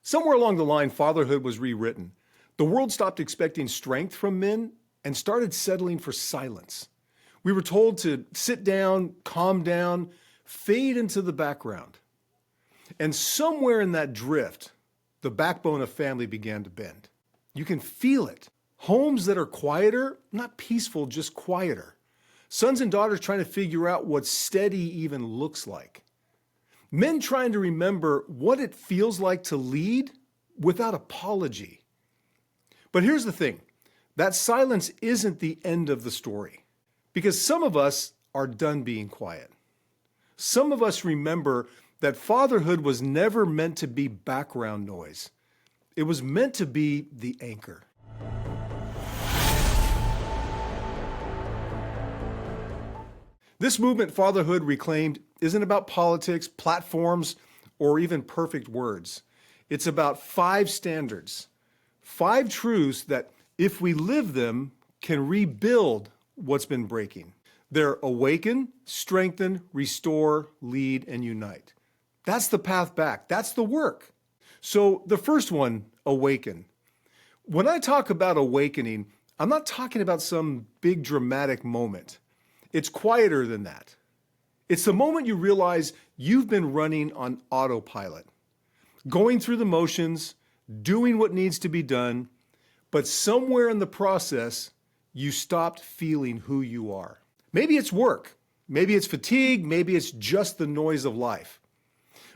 Somewhere along the line, fatherhood was rewritten. The world stopped expecting strength from men and started settling for silence. We were told to sit down, calm down, fade into the background. And somewhere in that drift, the backbone of family began to bend. You can feel it. Homes that are quieter, not peaceful, just quieter. Sons and daughters trying to figure out what steady even looks like. Men trying to remember what it feels like to lead without apology. But here's the thing, that silence isn't the end of the story, because some of us are done being quiet. Some of us remember that fatherhood was never meant to be background noise. It was meant to be the anchor. This movement, Fatherhood Reclaimed, isn't about politics, platforms, or even perfect words. It's about 5 standards, 5 truths that, if we live them, can rebuild what's been breaking. They're awaken, strengthen, restore, lead, and unite. That's the path back. That's the work. So the first one, awaken. When I talk about awakening, I'm not talking about some big dramatic moment. It's quieter than that. It's the moment you realize you've been running on autopilot, going through the motions, doing what needs to be done, but somewhere in the process, you stopped feeling who you are. Maybe it's work, maybe it's fatigue, maybe it's just the noise of life.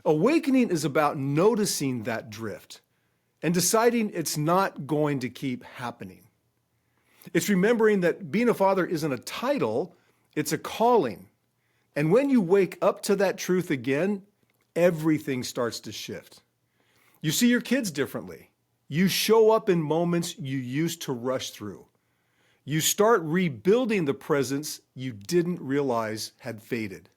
Awakening is about noticing that drift and deciding it's not going to keep happening. It's remembering that being a father isn't a title, it's a calling. And when you wake up to that truth again, everything starts to shift. You see your kids differently. You show up in moments you used to rush through. You start rebuilding the presence you didn't realize had faded.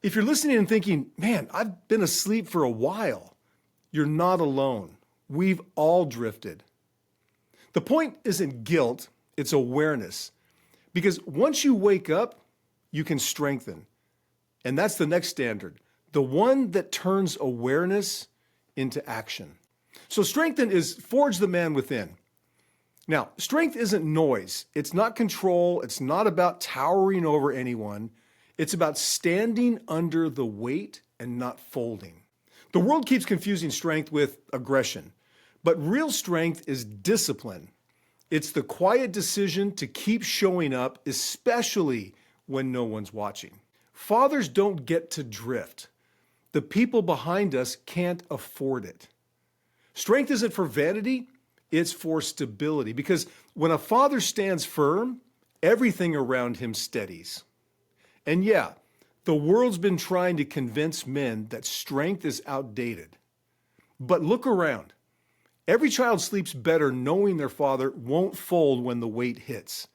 If you're listening and thinking, man, I've been asleep for a while, you're not alone. We've all drifted. The point isn't guilt, it's awareness. Because once you wake up, you can strengthen. And that's the next standard, the one that turns awareness into action. So strengthen is forge the man within. Now, strength isn't noise. It's not control. It's not about towering over anyone. It's about standing under the weight and not folding. The world keeps confusing strength with aggression, but real strength is discipline. It's the quiet decision to keep showing up, especially when no one's watching. Fathers don't get to drift. The people behind us can't afford it. Strength isn't for vanity, it's for stability. Because when a father stands firm, everything around him steadies. And yeah, the world's been trying to convince men that strength is outdated. But look around. Every child sleeps better knowing their father won't fold when the weight hits.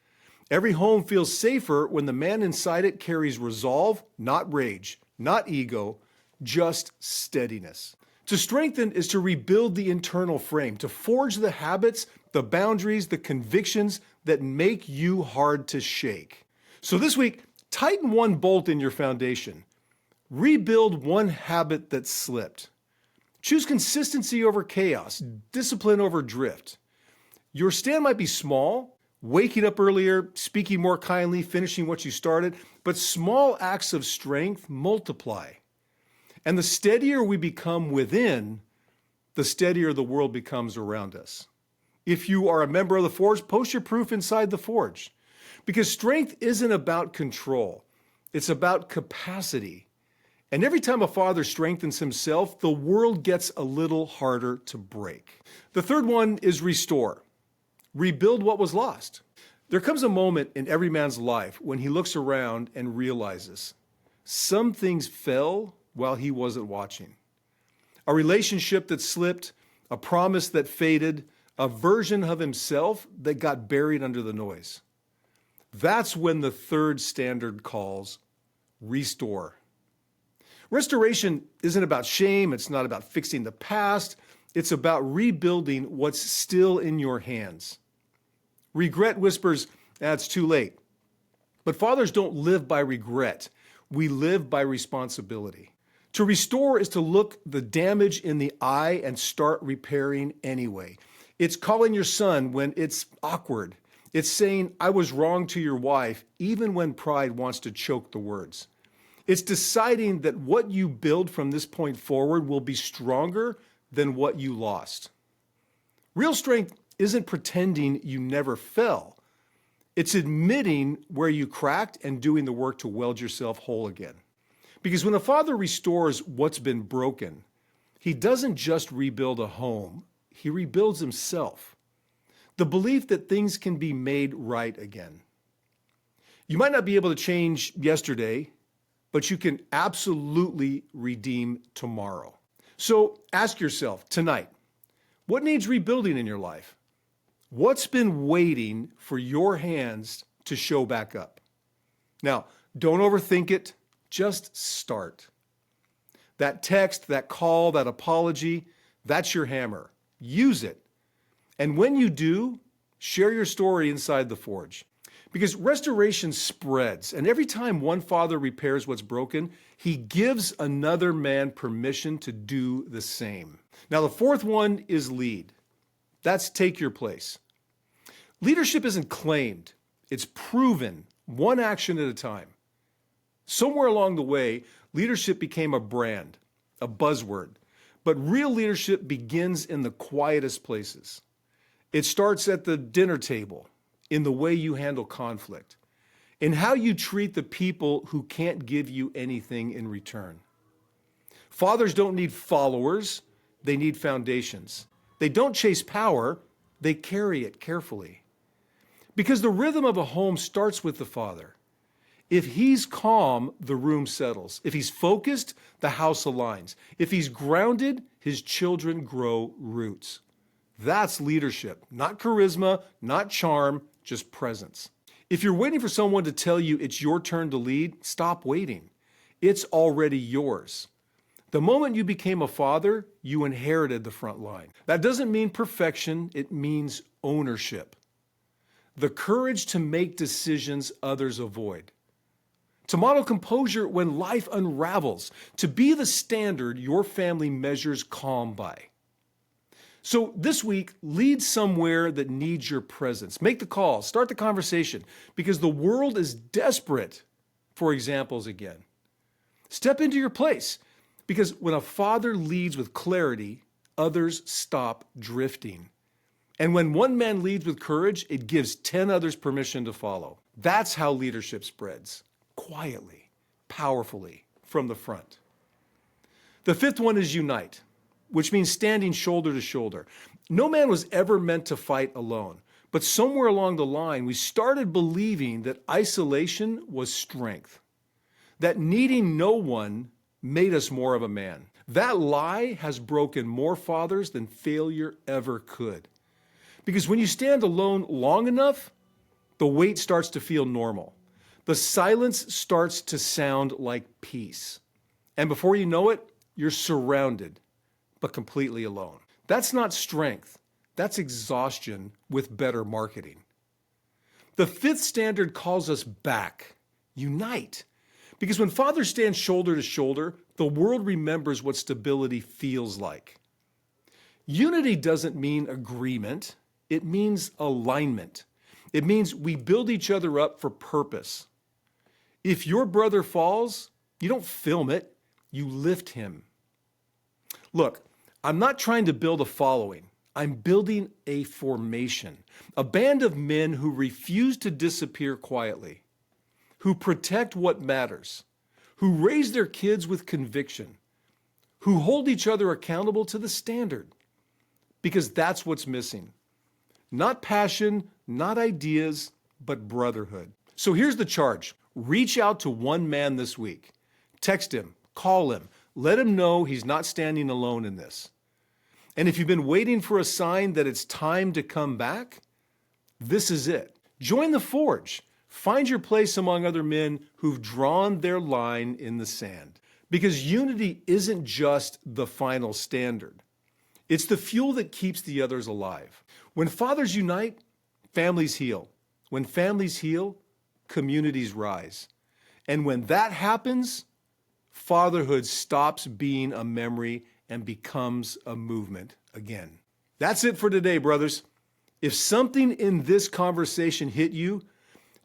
Every home feels safer when the man inside it carries resolve, not rage, not ego, just steadiness. To strengthen is to rebuild the internal frame, to forge the habits, the boundaries, the convictions that make you hard to shake. So this week, tighten one bolt in your foundation. Rebuild one habit that slipped. Choose consistency over chaos, discipline over drift. Your stand might be small, waking up earlier, speaking more kindly, finishing what you started, but small acts of strength multiply. And the steadier we become within, the steadier the world becomes around us. If you are a member of the Forge, post your proof inside the Forge. Because strength isn't about control, it's about capacity. And every time a father strengthens himself, the world gets a little harder to break. The third one is restore. Rebuild what was lost. There comes a moment in every man's life when he looks around and realizes some things fell while he wasn't watching. A relationship that slipped, a promise that faded, a version of himself that got buried under the noise. That's when the third standard calls restore. Restoration isn't about shame. It's not about fixing the past. It's about rebuilding what's still in your hands. Regret whispers, it's too late. But fathers don't live by regret. We live by responsibility. To restore is to look the damage in the eye and start repairing anyway. It's calling your son when it's awkward. It's saying, I was wrong to your wife, even when pride wants to choke the words. It's deciding that what you build from this point forward will be stronger than what you lost. Real strength isn't pretending you never fell. It's admitting where you cracked and doing the work to weld yourself whole again. Because when a father restores what's been broken, he doesn't just rebuild a home, he rebuilds himself. The belief that things can be made right again. You might not be able to change yesterday, but you can absolutely redeem tomorrow. So ask yourself tonight, what needs rebuilding in your life? What's been waiting for your hands to show back up? Now, don't overthink it. Just start. That text, that call, that apology, that's your hammer. Use it. And when you do, share your story inside the forge. Because restoration spreads, and every time one father repairs what's broken, he gives another man permission to do the same. Now, the fourth one is lead. That's take your place. Leadership isn't claimed, it's proven, one action at a time. Somewhere along the way, leadership became a brand, a buzzword. But real leadership begins in the quietest places. It starts at the dinner table, in the way you handle conflict, in how you treat the people who can't give you anything in return. Fathers don't need followers, they need foundations. They don't chase power, they carry it carefully. Because the rhythm of a home starts with the father. If he's calm, the room settles. If he's focused, the house aligns. If he's grounded, his children grow roots. That's leadership, not charisma, not charm, just presence. If you're waiting for someone to tell you it's your turn to lead, stop waiting. It's already yours. The moment you became a father, you inherited the front line. That doesn't mean perfection, it means ownership. The courage to make decisions others avoid. To model composure when life unravels, to be the standard your family measures calm by. So this week, lead somewhere that needs your presence. Make the call, start the conversation, because the world is desperate for examples again. Step into your place, because when a father leads with clarity, others stop drifting. And when one man leads with courage, it gives 10 others permission to follow. That's how leadership spreads. Quietly, powerfully, from the front. The fifth one is unite, which means standing shoulder to shoulder. No man was ever meant to fight alone, but somewhere along the line, we started believing that isolation was strength, that needing no one made us more of a man. That lie has broken more fathers than failure ever could. Because when you stand alone long enough, the weight starts to feel normal. The silence starts to sound like peace. And before you know it, you're surrounded, but completely alone. That's not strength. That's exhaustion with better marketing. The fifth standard calls us back. Unite. Because when fathers stand shoulder to shoulder, the world remembers what stability feels like. Unity doesn't mean agreement. It means alignment. It means we build each other up for purpose. If your brother falls, you don't film it, you lift him. Look, I'm not trying to build a following. I'm building a formation, a band of men who refuse to disappear quietly, who protect what matters, who raise their kids with conviction, who hold each other accountable to the standard, because that's what's missing. Not passion, not ideas, but brotherhood. So here's the charge. Reach out to one man this week. Text him, call him, let him know he's not standing alone in this. And if you've been waiting for a sign that it's time to come back, this is it. Join the forge. Find your place among other men who've drawn their line in the sand. Because unity isn't just the final standard. It's the fuel that keeps the others alive. When fathers unite, families heal. When families heal, communities rise. And when that happens, fatherhood stops being a memory and becomes a movement again. That's it for today, brothers. If something in this conversation hit you,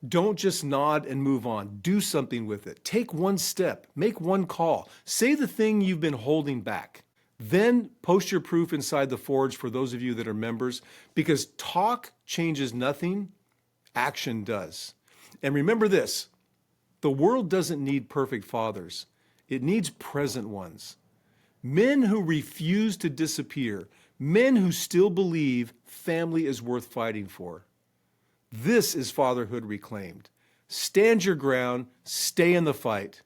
don't just nod and move on. Do something with it. Take one step. Make one call. Say the thing you've been holding back. Then post your proof inside the Forge for those of you that are members, because talk changes nothing, action does. And remember this, the world doesn't need perfect fathers. It needs present ones. Men who refuse to disappear, men who still believe family is worth fighting for. This is Fatherhood Reclaimed. Stand your ground, stay in the fight,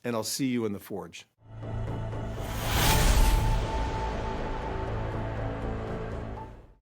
and I'll see you in the Forge.